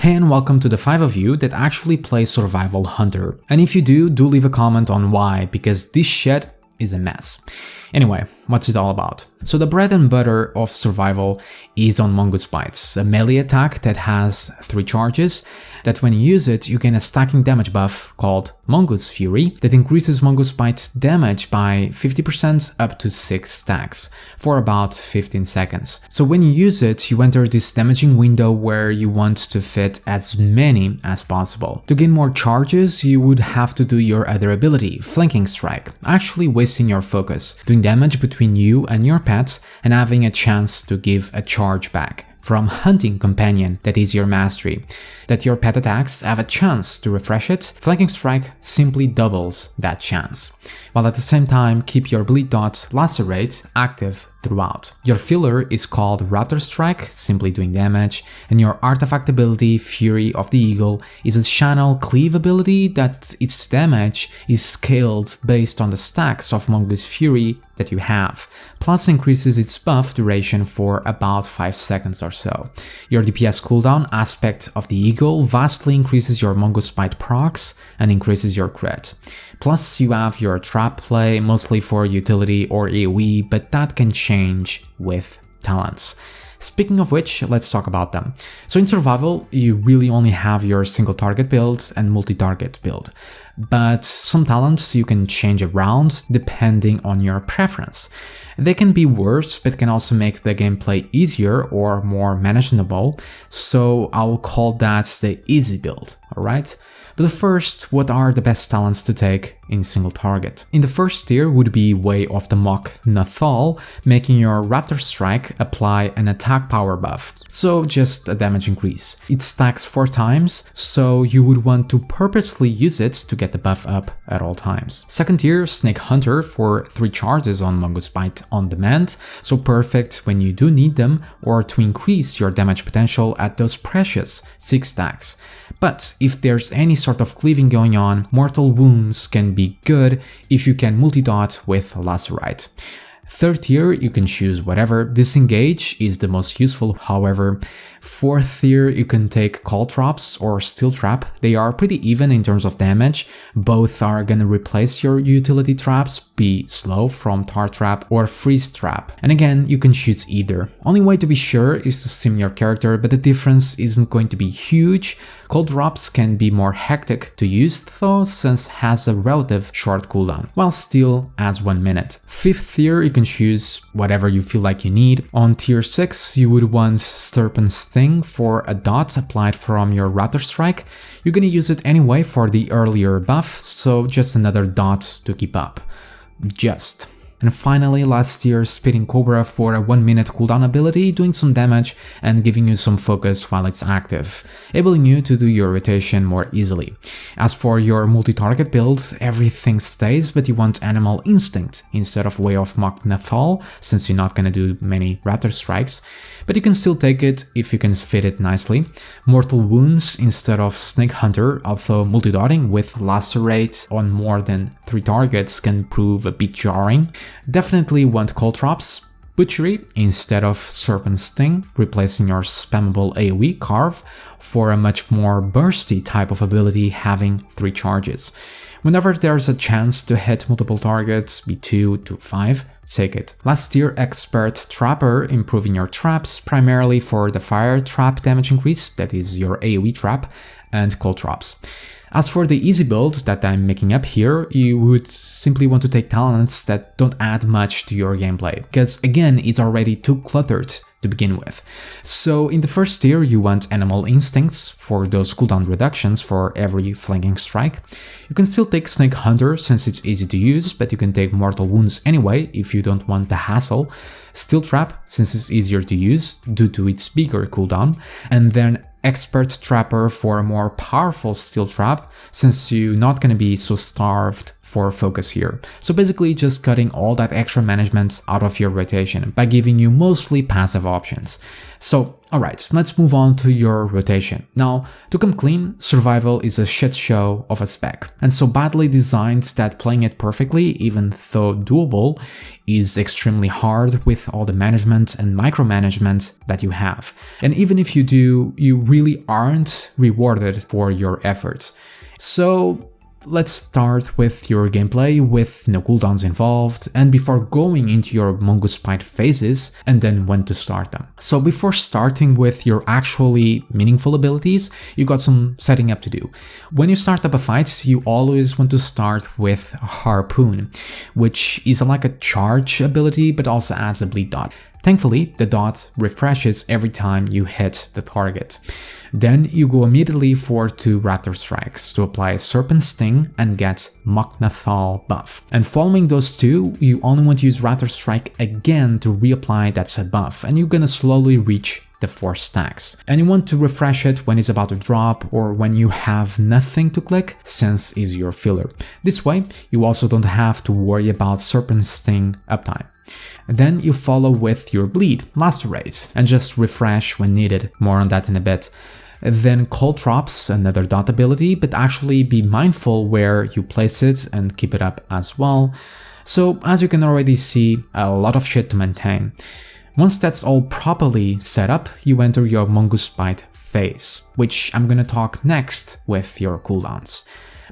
Hey and welcome to the 5 of you that actually play Survival Hunter. And if you do leave a comment on why, because this shit is a mess. Anyway, what's it all about? So the bread and butter of survival is on Mongoose Bites, a melee attack that has 3 charges, that when you use it, you gain a stacking damage buff called Mongoose Fury that increases Mongoose Bite damage by 50% up to 6 stacks for about 15 seconds. So when you use it, you enter this damaging window where you want to fit as many as possible. To gain more charges, you would have to do your other ability, Flanking Strike, actually wasting your focus, doing damage between you and your pet and having a chance to give a charge back from Hunting Companion, that is your mastery, that your pet attacks have a chance to refresh it. Flanking Strike simply doubles that chance, while at the same time keep your Bleed Dot Lacerate active throughout. Your filler is called Raptor Strike, simply doing damage, and your artifact ability, Fury of the Eagle, is a channel cleave ability that its damage is scaled based on the stacks of Mongoose Fury that you have, plus increases its buff duration for about 5 seconds or so. Your DPS cooldown, Aspect of the Eagle, vastly increases your Mongoose Bite procs and increases your crit. Plus you have your trap play, mostly for utility or AoE, but that can change with talents. Speaking of which, let's talk about them. So in survival, you really only have your single target build and multi-target build, but some talents you can change around depending on your preference. They can be worse, but can also make the gameplay easier or more manageable, so I will call that the easy build, alright? But first, what are the best talents to take in single target? In the first tier would be Way of the Mock Nathal, making your Raptor Strike apply an attack power buff, so just a damage increase. It stacks 4 times, so you would want to purposely use it to get the buff up at all times. Second tier, Snake Hunter for 3 charges on Mongoose Bite on demand, so perfect when you do need them or to increase your damage potential at those precious 6 stacks. But if there's any sort of cleaving going on, Mortal Wounds can be good if you can multi-dot with Lacerite. Third tier, you can choose whatever. Disengage is the most useful, however. Fourth tier, you can take Caltrops or Steel Trap. They are pretty even in terms of damage. Both are gonna replace your utility traps, be Slow from Tar Trap or Freeze Trap. And again, you can choose either. Only way to be sure is to sim your character, but the difference isn't going to be huge. Cold Drops can be more hectic to use though, since it has a relative short cooldown, while Steel adds 1 minute. Fifth tier, you can choose whatever you feel like you need. On tier 6, you would want Serpent Sting for a dot applied from your Raptor Strike. You're gonna use it anyway for the earlier buff, so just another dot to keep up. Just. And finally, last tier, Spitting Cobra for a 1 minute cooldown ability, doing some damage and giving you some focus while it's active, enabling you to do your rotation more easily. As for your multi-target builds, everything stays, but you want Animal Instinct instead of Way of Mock Nathal, since you're not gonna do many Raptor Strikes, but you can still take it if you can fit it nicely. Mortal Wounds instead of Snake Hunter, although multi-dotting with Lacerate on more than 3 targets can prove a bit jarring. Definitely want Caltrops. Butchery instead of Serpent Sting, replacing your spammable AoE Carve for a much more bursty type of ability having 3 charges. Whenever there's a chance to hit multiple targets, be 2 to 5, take it. Last tier, Expert Trapper, improving your traps primarily for the fire trap damage increase, that is your AoE trap, and Caltrops. As for the easy build that I'm making up here, you would simply want to take talents that don't add much to your gameplay, because again, it's already too cluttered to begin with. So in the first tier, you want Animal Instincts for those cooldown reductions for every Flanking Strike. You can still take Snake Hunter since it's easy to use, but you can take Mortal Wounds anyway if you don't want the hassle. Steel Trap since it's easier to use due to its bigger cooldown, and then Expert Trapper for a more powerful Steel Trap, since you're not gonna be so starved for focus here. So basically just cutting all that extra management out of your rotation by giving you mostly passive options. So alright, let's move on to your rotation. Now, to come clean, survival is a shit show of a spec, and so badly designed that playing it perfectly, even though doable, is extremely hard with all the management and micromanagement that you have. And even if you do, you really aren't rewarded for your efforts. So let's start with your gameplay with no cooldowns involved, and before going into your mongoose bite phases and then when to start them. So before starting with your actually meaningful abilities, you got some setting up to do. When you start up a fight, you always want to start with Harpoon, which is like a charge ability but also adds a bleed dot. Thankfully, the dot refreshes every time you hit the target. Then you go immediately for 2 Raptor Strikes to apply Serpent Sting and get Mok'Nathal buff. And following those 2, you only want to use Raptor Strike again to reapply that set buff, and you're gonna slowly reach the 4 stacks. And you want to refresh it when it's about to drop or when you have nothing to click, since it's your filler. This way, you also don't have to worry about Serpent Sting uptime. Then you follow with your bleed, lacerate, and just refresh when needed, more on that in a bit. Then Cold Drops, another dot ability, but actually be mindful where you place it and keep it up as well. So as you can already see, a lot of shit to maintain. Once that's all properly set up, you enter your mongoose bite phase, which I'm gonna talk next with your cooldowns.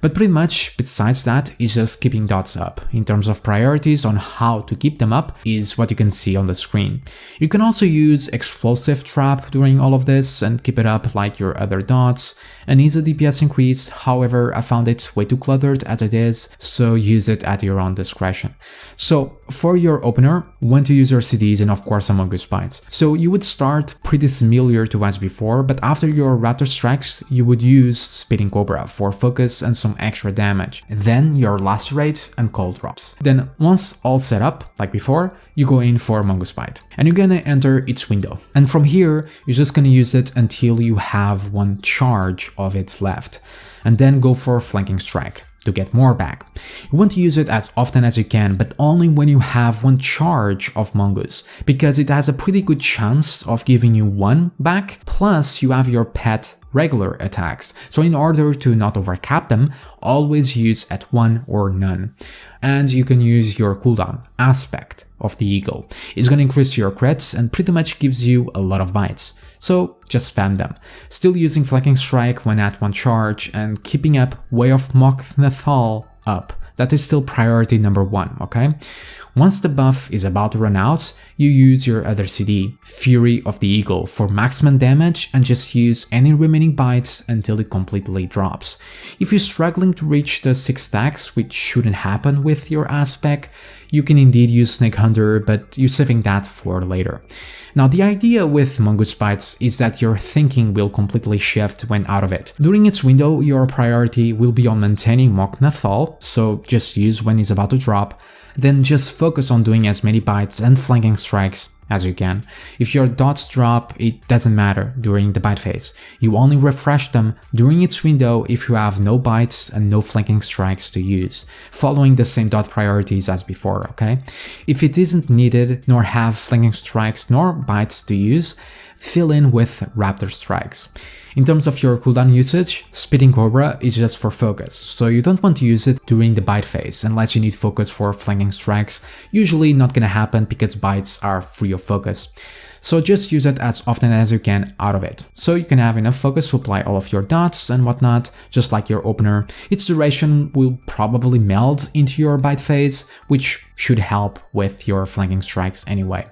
But pretty much besides that is just keeping dots up. In terms of priorities on how to keep them up is what you can see on the screen. You can also use Explosive Trap during all of this and keep it up like your other dots, and ease a DPS increase. However, I found it way too cluttered as it is, so use it at your own discretion. So for your opener, when to use your CDs and of course a mongoose bites. So you would start pretty similar to as before, but after your Raptor Strikes, you would use Spitting Cobra for focus and some extra damage. Then your Lacerate and Cold Drops. Then once all set up, like before, you go in for Mongoose Bite. And you're gonna enter its window. And from here, you're just gonna use it until you have 1 charge of it left. And then go for Flanking Strike to get more back. You want to use it as often as you can, but only when you have 1 charge of Mongoose, because it has a pretty good chance of giving you 1 back, plus you have your pet regular attacks. So in order to not overcap them, always use at 1 or none. And you can use your cooldown, Aspect of the Eagle. It's going to increase your crits and pretty much gives you a lot of bites. So just spam them. Still using Flanking Strike when at 1 charge and keeping up Way of Mok'Nathal up. That is still priority number 1, okay? Once the buff is about to run out, you use your other CD, Fury of the Eagle, for maximum damage and just use any remaining bites until it completely drops. If you're struggling to reach the 6 stacks, which shouldn't happen with your Aspect, you can indeed use Snake Hunter, but you're saving that for later. Now the idea with Mongoose Bites is that your thinking will completely shift when out of it. During its window, your priority will be on maintaining Mok'Nathal, so just use when it's about to drop, then just focus on doing as many bites and flanking strikes as you can. If your dots drop, it doesn't matter during the bite phase. You only refresh them during its window if you have no bites and no flanking strikes to use, following the same dot priorities as before, okay? If it isn't needed, nor have flanking strikes nor bites to use, fill in with Raptor Strikes. In terms of your cooldown usage, Spitting Cobra is just for focus, so you don't want to use it during the bite phase unless you need focus for flanking strikes. Usually not gonna happen because bites are free of focus. So just use it as often as you can out of it, so you can have enough focus to apply all of your dots and whatnot, just like your opener. Its duration will probably meld into your bite phase, which should help with your flanking strikes anyway.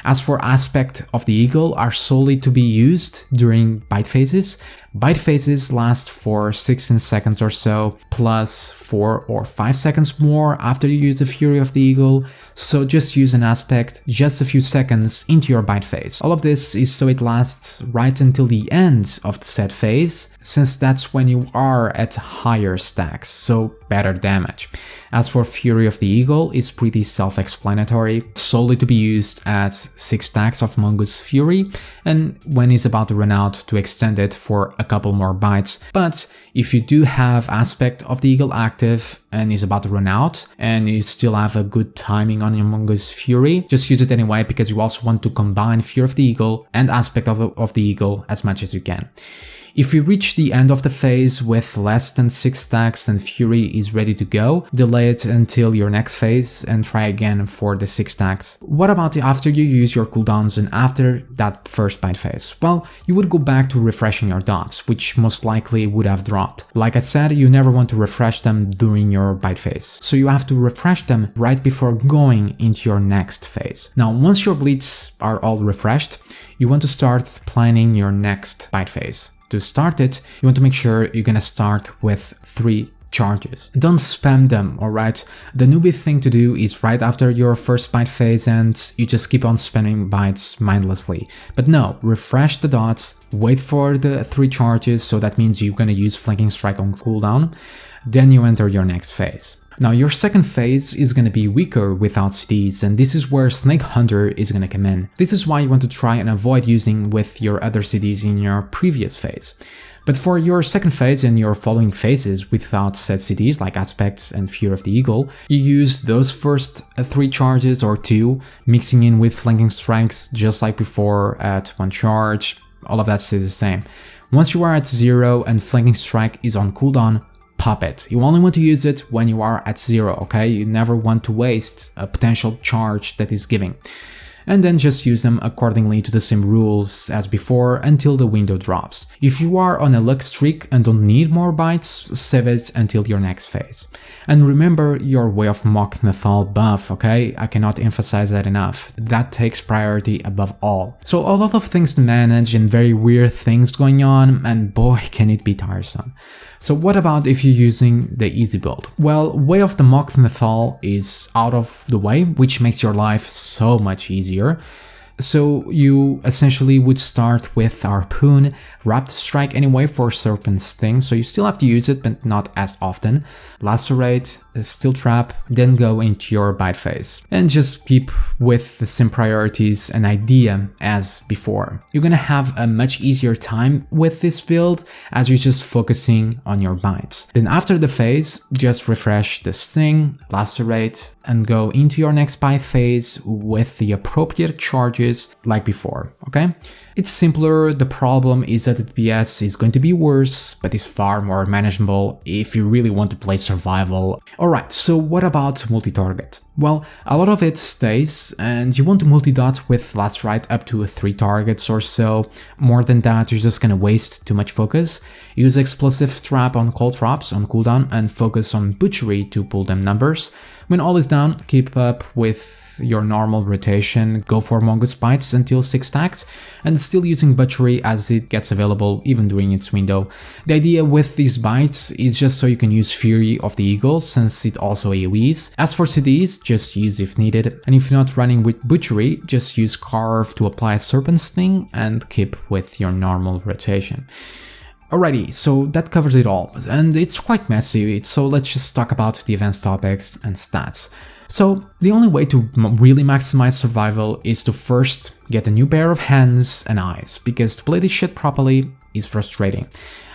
As for Aspect of the Eagle are solely to be used during bite phases. Bite phases last for 16 seconds or so, plus 4 or 5 seconds more after you use the Fury of the Eagle, so just use an Aspect just a few seconds into your bite phase. All of this is so it lasts right until the end of the set phase, since that's when you are at higher stacks, so better damage. As for Fury of the Eagle, it's pretty self-explanatory, solely to be used at 6 stacks of Mongoose Fury, and when it's about to run out, to extend it for a couple more bites. But if you do have Aspect of the Eagle active and is about to run out, and you still have a good timing on your Mongoose Fury, just use it anyway, because you also want to combine Fury of the Eagle and Aspect of the Eagle as much as you can. If you reach the end of the phase with less than 6 stacks and Fury is ready to go, delay it until your next phase and try again for the 6 stacks. What about after you use your cooldowns and after that first bite phase? Well, you would go back to refreshing your dots, which most likely would have dropped. Like I said, you never want to refresh them during your bite phase, so you have to refresh them right before going into your next phase. Now, once your bleeds are all refreshed, you want to start planning your next bite phase. To start it, you want to make sure you're gonna start with 3 charges. Don't spam them, alright? The newbie thing to do is right after your first bite phase and you just keep on spamming bites mindlessly. But no, refresh the dots, wait for the 3 charges, so that means you're gonna use Flanking Strike on cooldown, then you enter your next phase. Now, your second phase is going to be weaker without CDs, and this is where Snake Hunter is going to come in. This is why you want to try and avoid using with your other CDs in your previous phase. But for your second phase and your following phases without set CDs like Aspects and Fury of the Eagle, you use those first 3 charges or 2, mixing in with Flanking Strikes just like before at 1 charge. All of that stays the same. Once you are at 0 and Flanking Strike is on cooldown, pop it. You only want to use it when you are at 0, okay? You never want to waste a potential charge that is giving. And then just use them accordingly to the same rules as before until the window drops. If you are on a luck streak and don't need more bites, save it until your next phase. And remember your Way of Mock Nathal buff, okay? I cannot emphasize that enough. That takes priority above all. So a lot of things to manage and very weird things going on, and boy can it be tiresome. So what about if you're using the easy build? Well, Way of the Mock Nathal is out of the way, which makes your life so much easier. So you essentially would start with Harpoon, Rapid Strike anyway for Serpent Sting, so you still have to use it but not as often. Lacerate, Steel Trap, then go into your bite phase. And just keep with the same priorities and idea as before. You're gonna have a much easier time with this build as you're just focusing on your bites. Then after the phase, just refresh the Sting, Lacerate, and go into your next bite phase with the appropriate charges like before, okay? It's simpler, the problem is that the DPS is going to be worse, but it's far more manageable if you really want to play survival. Alright, so what about multi-target? Well, a lot of it stays, and you want to multi-dot with Lacerite up to 3 targets or so. More than that, you're just gonna waste too much focus. Use Explosive Trap on Cold Traps on cooldown and focus on Butchery to pull them numbers. When all is done, keep up with your normal rotation, go for Mongoose Bites until 6 stacks, and still using Butchery as it gets available even during its window. The idea with these bites is just so you can use Fury of the Eagle since it also AoEs. As for CDs, just use if needed, and if you're not running with Butchery, just use Carve to apply Serpent Sting and keep with your normal rotation. Alrighty, so that covers it all, and it's quite messy, so let's just talk about the advanced topics and stats. So, the only way to really maximize survival is to first get a new pair of hands and eyes, because to play this shit properly is frustrating.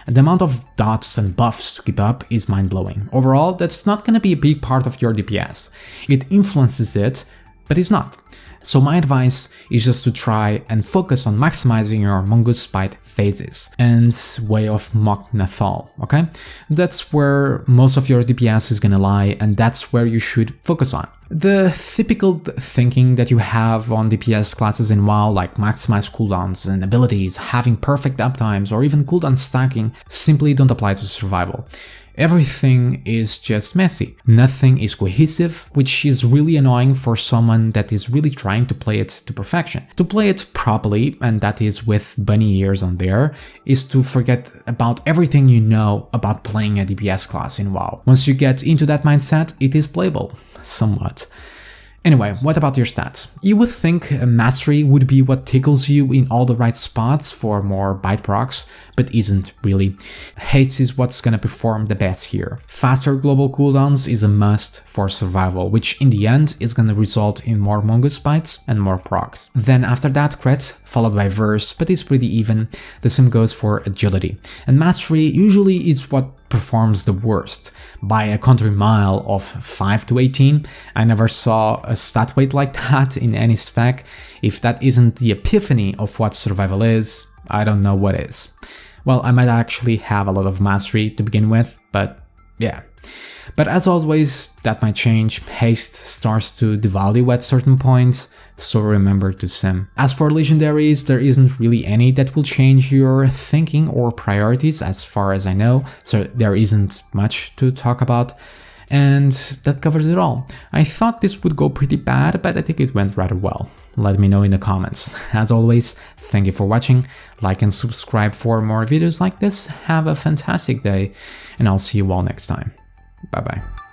And the amount of dots and buffs to keep up is mind-blowing. Overall, that's not gonna be a big part of your DPS. It influences it, but it's not. So my advice is just to try and focus on maximizing your Mongoose Bite phases and Way of Mock Nathal, okay? That's where most of your DPS is gonna lie, and that's where you should focus on. The typical thinking that you have on DPS classes in WoW, like maximize cooldowns and abilities, having perfect uptimes, or even cooldown stacking, simply don't apply to survival. Everything is just messy. Nothing is cohesive, which is really annoying for someone that is really trying to play it to perfection. To play it properly, and that is with bunny ears on there, is to forget about everything you know about playing a DPS class in WoW. Once you get into that mindset, it is playable, somewhat. Anyway, what about your stats? You would think Mastery would be what tickles you in all the right spots for more bite procs, but isn't really. Haste is what's gonna perform the best here. Faster global cooldowns is a must for survival, which in the end is gonna result in more Mongoose bites and more procs. Then after that, Crit, followed by Verse, but it's pretty even. The same goes for Agility. And Mastery usually is what performs the worst, by a country mile of 5 to 18. I never saw a stat weight like that in any spec. If that isn't the epiphany of what survival is, I don't know what is. Well, I might actually have a lot of mastery to begin with, but yeah. But as always, that might change. Haste starts to devalue at certain points, so remember to sim. As for legendaries, there isn't really any that will change your thinking or priorities as far as I know, so there isn't much to talk about. And that covers it all. I thought this would go pretty bad, but I think it went rather well. Let me know in the comments. As always, thank you for watching, like and subscribe for more videos like this, have a fantastic day, and I'll see you all next time. Bye bye.